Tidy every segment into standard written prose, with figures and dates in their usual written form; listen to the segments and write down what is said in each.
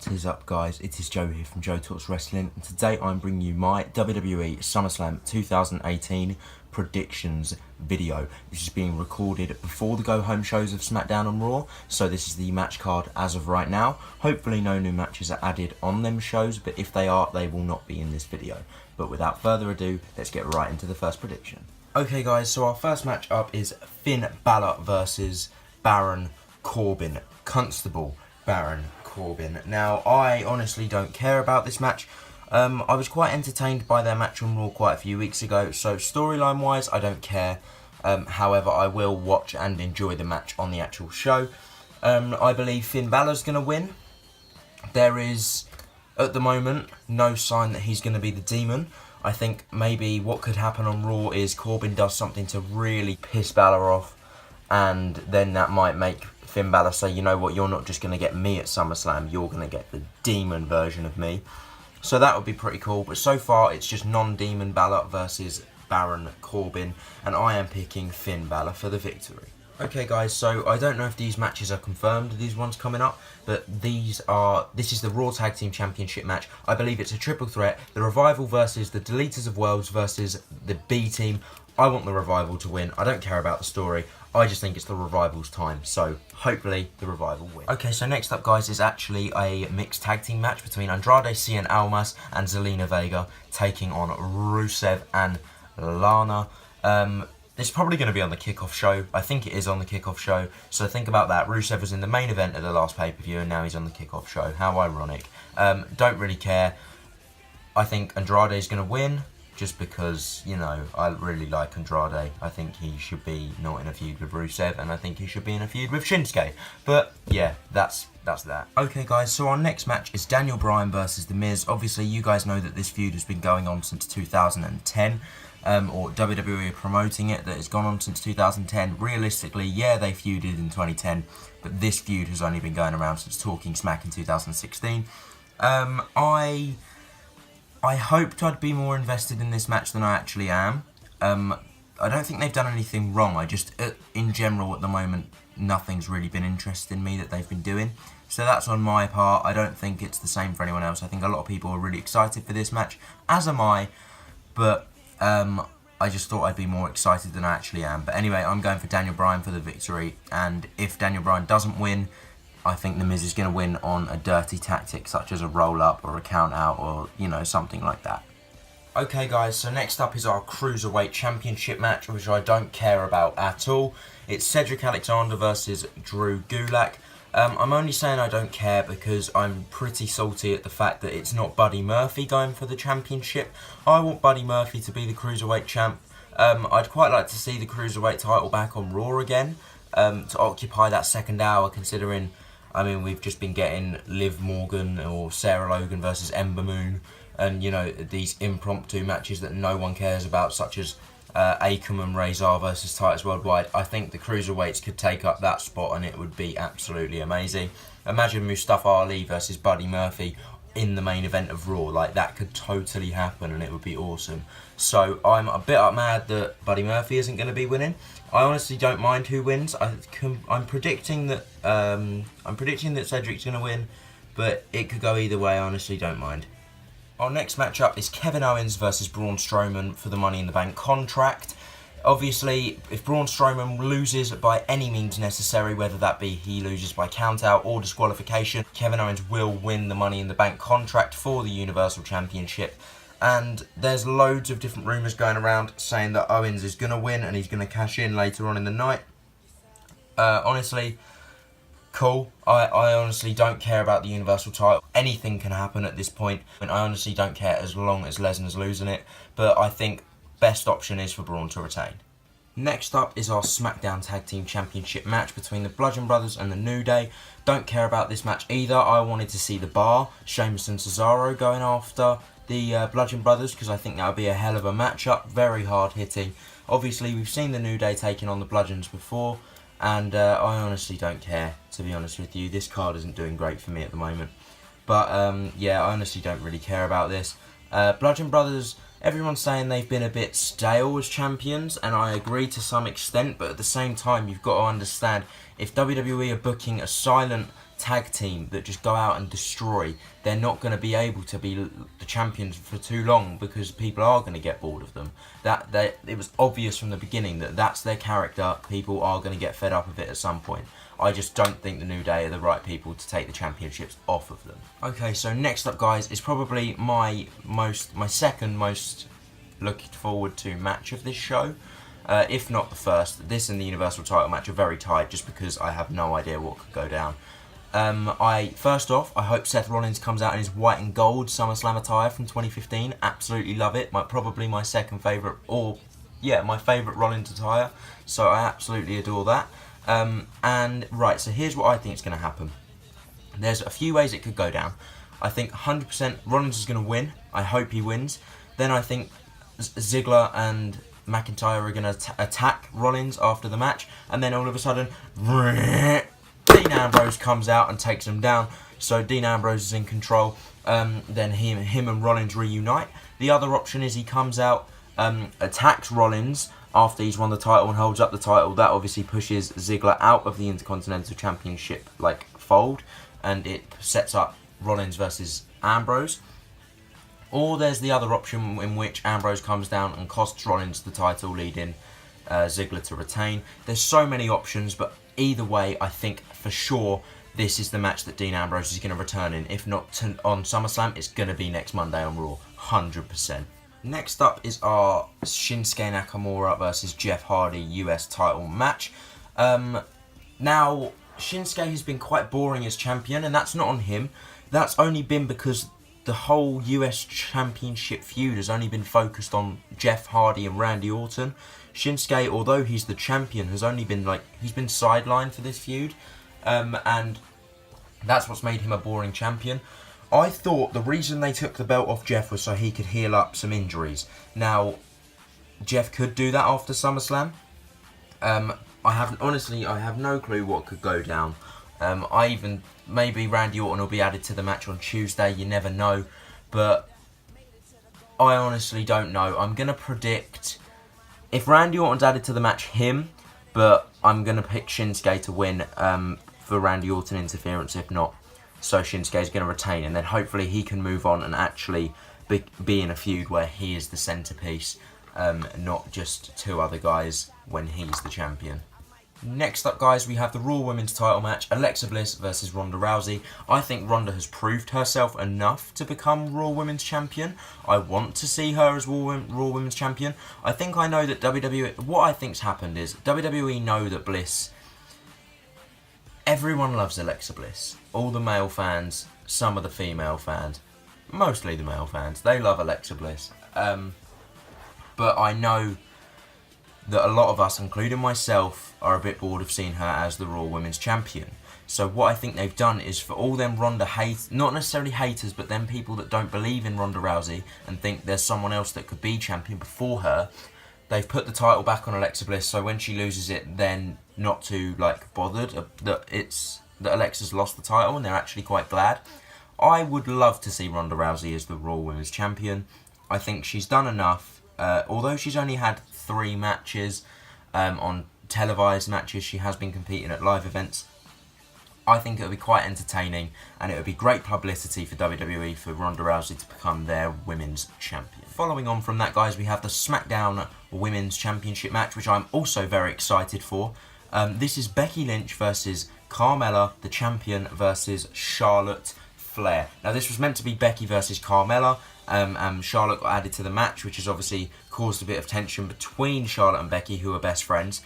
What is up, guys? It is Joe here from JoeTalksWrestling, and today I'm bringing you my WWE SummerSlam 2018 predictions video. This is being recorded before the go-home shows of SmackDown and Raw, so this is the match card as of right now. Hopefully no new matches are added on them shows, but if they are, they will not be in this video. But without further ado, let's get right into the first prediction. Okay guys, so our first match up is Finn Balor versus Baron Corbin. Constable Baron Corbin. Now, I honestly don't care about this match. I was quite entertained by their match on Raw quite a few weeks ago, so storyline wise, I don't care. However, I will watch and enjoy the match on the actual show. I believe Finn Balor's going to win. There is, at the moment, no sign that he's going to be the demon. I think maybe what could happen on Raw is Corbin does something to really piss Balor off, and then that might make Finn Balor say, you know what, you're not just going to get me at SummerSlam, you're going to get the demon version of me. So that would be pretty cool, but so far it's just non-demon Balor versus Baron Corbin, and I am picking Finn Balor for the victory. Okay guys, so I don't know if these matches are confirmed, these ones coming up, but this is the Raw Tag Team Championship match. I believe it's a triple threat, the Revival versus the Deleters of Worlds versus the B Team. I want the Revival to win. I don't care about the story. I just think it's the Revival's time. So, hopefully, the Revival win. Okay, so next up, guys, is actually a mixed tag team match between Andrade, Cien Almas and Zelina Vega taking on Rusev and Lana. This is probably going to be on the kickoff show. I think it is on the kickoff show. So think about that. Rusev was in the main event of the last pay-per-view and now he's on the kickoff show. How ironic. Don't really care. I think Andrade is going to win. Just because, you know, I really like Andrade. I think he should be not in a feud with Rusev, and I think he should be in a feud with Shinsuke. But, yeah, that's that. Okay, guys, so our next match is Daniel Bryan versus The Miz. Obviously, you guys know that this feud has been going on since 2010. Or WWE are promoting it, that it's gone on since 2010. Realistically, yeah, they feuded in 2010, but this feud has only been going around since Talking Smack in 2016. I hoped I'd be more invested in this match than I actually am. I don't think they've done anything wrong. I just, in general, at the moment, nothing's really been interesting me that they've been doing. So that's on my part. I don't think it's the same for anyone else. I think a lot of people are really excited for this match, as am I. But I just thought I'd be more excited than I actually am. But anyway, I'm going for Daniel Bryan for the victory. And if Daniel Bryan doesn't win, I think The Miz is going to win on a dirty tactic such as a roll-up or a count-out or, you know, something like that. Okay guys, so next up is our Cruiserweight Championship match, which I don't care about at all. It's Cedric Alexander versus Drew Gulak. I'm only saying I don't care because I'm pretty salty at the fact that it's not Buddy Murphy going for the championship. I want Buddy Murphy to be the Cruiserweight champ. I'd quite like to see the Cruiserweight title back on Raw again, to occupy that second hour, considering, I mean, we've just been getting Liv Morgan or Sarah Logan versus Ember Moon, and, you know, these impromptu matches that no one cares about, such as Akam and Razor versus Titus Worldwide. I think the Cruiserweights could take up that spot and it would be absolutely amazing. Imagine Mustafa Ali versus Buddy Murphy in the main event of Raw. Like, that could totally happen and it would be awesome. So I'm a bit mad that Buddy Murphy isn't going to be winning. I honestly don't mind who wins. I'm predicting that Cedric's going to win, but it could go either way. I honestly don't mind. Our next matchup is Kevin Owens versus Braun Strowman for the Money in the Bank contract. Obviously, if Braun Strowman loses by any means necessary, whether that be he loses by countout or disqualification, Kevin Owens will win the Money in the Bank contract for the Universal Championship. And there's loads of different rumours going around saying that Owens is going to win and he's going to cash in later on in the night. Honestly, cool. I honestly don't care about the Universal title. Anything can happen at this point, and I honestly don't care as long as Lesnar's losing it. But I think best option is for Braun to retain. Next up is our SmackDown Tag Team Championship match between the Bludgeon Brothers and the New Day. Don't care about this match either. I wanted to see the Bar, Sheamus and Cesaro going after the Bludgeon Brothers, because I think that would be a hell of a matchup. Very hard hitting. Obviously, we've seen the New Day taking on the Bludgeons before, and I honestly don't care, to be honest with you. This card isn't doing great for me at the moment. But yeah, I honestly don't really care about this. Bludgeon Brothers, everyone's saying they've been a bit stale as champions, and I agree to some extent, but at the same time, you've got to understand, if WWE are booking a silent tag team that just go out and destroy, they're not going to be able to be the champions for too long because people are going to get bored of them. It was obvious from the beginning that that's their character. People are going to get fed up of it at some point. I just don't think the New Day are the right people to take the championships off of them. Okay, so next up, guys, is probably my second most looking forward to match of this show. If not the first. This and the Universal title match are very tight just because I have no idea what could go down. First off, I hope Seth Rollins comes out in his white and gold SummerSlam attire from 2015. Absolutely love it. Probably my second favourite, my favourite Rollins attire. So I absolutely adore that. Right, so here's what I think is going to happen. There's a few ways it could go down. I think 100% Rollins is going to win. I hope he wins. Then I think Ziggler and McIntyre are going to attack Rollins after the match. And then all of a sudden, Dean Ambrose comes out and takes him down. So Dean Ambrose is in control. Then him and Rollins reunite. The other option is he comes out, attacks Rollins after he's won the title and holds up the title. That obviously pushes Ziggler out of the Intercontinental Championship fold, and it sets up Rollins versus Ambrose. Or there's the other option in which Ambrose comes down and costs Rollins the title, leading Ziggler to retain. There's so many options, but either way, I think for sure this is the match that Dean Ambrose is going to return in. If not on SummerSlam, it's going to be next Monday on Raw, 100%. Next up is our Shinsuke Nakamura versus Jeff Hardy US title match. Now, Shinsuke has been quite boring as champion, and that's not on him. That's only been because the whole US Championship feud has only been focused on Jeff Hardy and Randy Orton. Shinsuke, although he's the champion, has only been he's been sidelined for this feud, and that's what's made him a boring champion. I thought the reason they took the belt off Jeff was so he could heal up some injuries. Now, Jeff could do that after SummerSlam. I have no clue what could go down. Maybe Randy Orton will be added to the match on Tuesday. You never know, but I honestly don't know. I'm gonna predict if Randy Orton's added to the match, him. But I'm gonna pick Shinsuke to win for Randy Orton interference. If not, so Shinsuke is going to retain, and then hopefully he can move on and actually be in a feud where he is the centrepiece, not just two other guys when he's the champion. Next up, guys, we have the Raw Women's title match, Alexa Bliss versus Ronda Rousey. I think Ronda has proved herself enough to become Raw Women's champion. I want to see her as Raw Women's champion. I think I know that WWE... What I think's happened is WWE know that Bliss... Everyone loves Alexa Bliss. All the male fans, some of the female fans, mostly the male fans, they love Alexa Bliss. But I know that a lot of us, including myself, are a bit bored of seeing her as the Raw Women's Champion. So what I think they've done is for all them Ronda not necessarily haters, but them people that don't believe in Ronda Rousey and think there's someone else that could be champion before her, they've put the title back on Alexa Bliss, so when she loses it, then not too bothered that Alexa's lost the title, and they're actually quite glad. I would love to see Ronda Rousey as the Raw Women's Champion. I think she's done enough. Although she's only had 3 matches on televised matches, she has been competing at live events. I think it would be quite entertaining, and it would be great publicity for WWE for Ronda Rousey to become their Women's Champion. Following on from that, guys, we have the SmackDown Women's Championship match, which I'm also very excited for. This is Becky Lynch versus Carmella, the champion, versus Charlotte Flair. Now, this was meant to be Becky versus Carmella, and Charlotte got added to the match, which has obviously caused a bit of tension between Charlotte and Becky, who are best friends.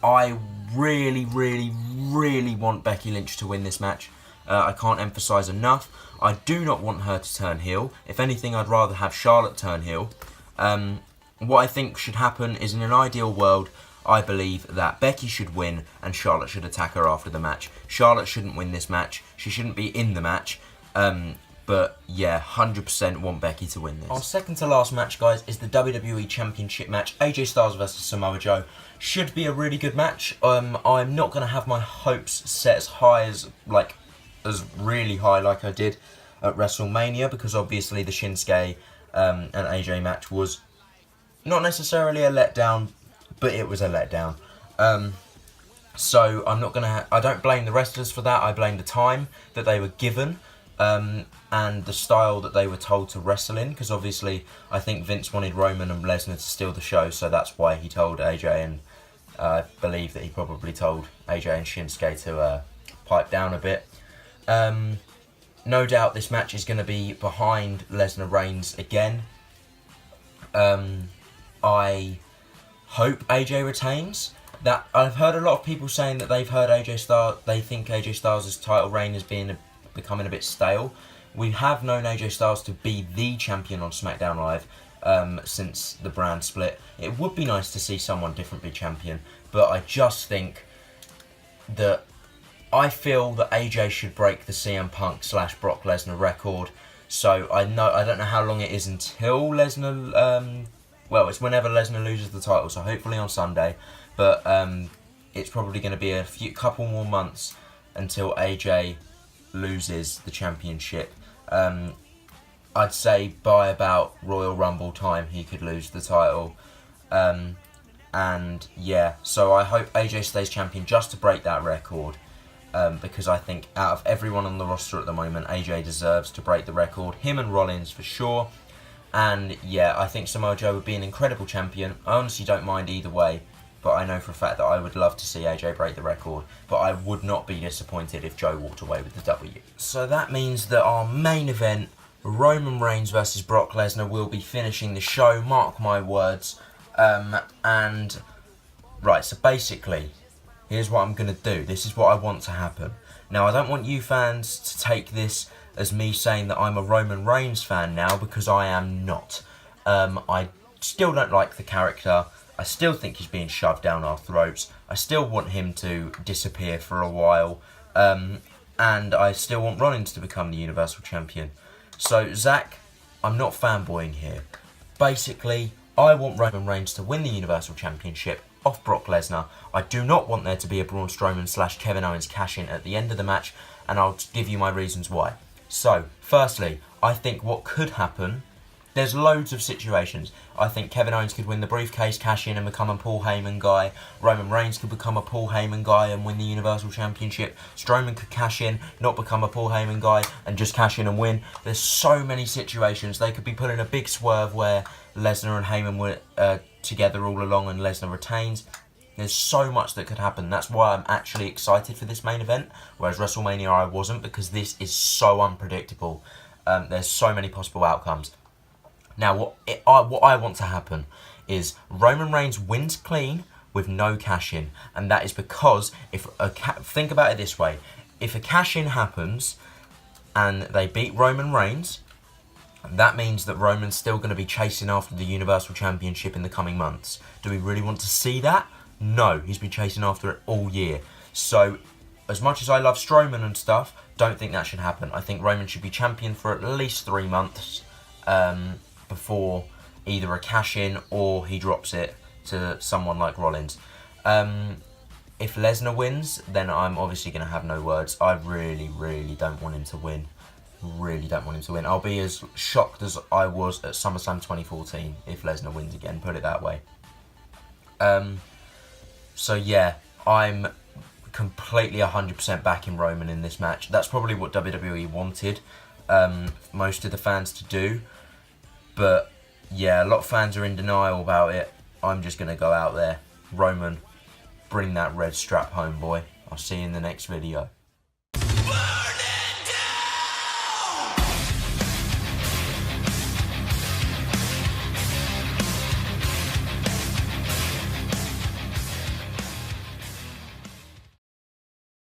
I really, really, really want Becky Lynch to win this match. I can't emphasise enough. I do not want her to turn heel. If anything, I'd rather have Charlotte turn heel. What I think should happen is, in an ideal world, I believe that Becky should win and Charlotte should attack her after the match. Charlotte shouldn't win this match. She shouldn't be in the match. But yeah, 100% want Becky to win this. Our second to last match, guys, is the WWE Championship match. AJ Styles versus Samoa Joe. Should be a really good match. I'm not going to have my hopes set as high as really high like I did at WrestleMania, because obviously the Shinsuke and AJ match was not necessarily a letdown, but it was a letdown. So I don't blame the wrestlers for that. I blame the time that they were given, and the style that they were told to wrestle in. Because obviously, I think Vince wanted Roman and Lesnar to steal the show, so that's why he told AJ, and I believe that he probably told AJ and Shinsuke to pipe down a bit. No doubt this match is going to be behind Lesnar Reigns again. I hope AJ retains. That I've heard a lot of people saying that they think AJ Styles' title reign is becoming a bit stale. We have known AJ Styles to be the champion on SmackDown Live since the brand split. It would be nice to see someone different be champion, but I just think that I feel that AJ should break the CM Punk / Brock Lesnar record. So I don't know how long it is until Lesnar. It's whenever Lesnar loses the title. So hopefully on Sunday, but it's probably going to be a couple more months until AJ loses the championship. I'd say by about Royal Rumble time he could lose the title. And yeah, so I hope AJ stays champion just to break that record. Because I think out of everyone on the roster at the moment, AJ deserves to break the record. Him and Rollins for sure. And yeah, I think Samoa Joe would be an incredible champion. I honestly don't mind either way, but I know for a fact that I would love to see AJ break the record. But I would not be disappointed if Joe walked away with the W. So that means that our main event, Roman Reigns versus Brock Lesnar, will be finishing the show. Mark my words. Right, so basically, here's what I'm going to do. This is what I want to happen. Now, I don't want you fans to take this as me saying that I'm a Roman Reigns fan now, because I am not. I still don't like the character. I still think he's being shoved down our throats. I still want him to disappear for a while. And I still want Rollins to become the Universal Champion. So, Zach, I'm not fanboying here. Basically, I want Roman Reigns to win the Universal Championship off Brock Lesnar. I do not want there to be a Braun Strowman / Kevin Owens cash-in at the end of the match, and I'll give you my reasons why. So, firstly, I think what could happen, there's loads of situations. I think Kevin Owens could win the briefcase, cash in and become a Paul Heyman guy. Roman Reigns could become a Paul Heyman guy and win the Universal Championship. Strowman could cash in, not become a Paul Heyman guy, and just cash in and win. There's so many situations. They could be put in a big swerve where Lesnar and Heyman were together all along and Lesnar retains. There's so much that could happen. That's why I'm actually excited for this main event, whereas WrestleMania I wasn't, because this is so unpredictable. There's so many possible outcomes. Now, what I want to happen is Roman Reigns wins clean with no cash-in, and that is because think about it this way: if a cash-in happens and they beat Roman Reigns, that means that Roman's still going to be chasing after the Universal Championship in the coming months. Do we really want to see that? No, he's been chasing after it all year. So, as much as I love Strowman and stuff, don't think that should happen. I think Roman should be champion for at least 3 months before either a cash-in or he drops it to someone like Rollins. If Lesnar wins, then I'm obviously going to have no words. I really, really don't want him to win. Really don't want him to win. I'll be as shocked as I was at SummerSlam 2014 if Lesnar wins again, put it that way. So yeah, I'm completely 100% backing Roman in this match. That's probably what WWE wanted most of the fans to do. But yeah, a lot of fans are in denial about it. I'm just going to go out there. Roman, bring that red strap home, boy. I'll see you in the next video.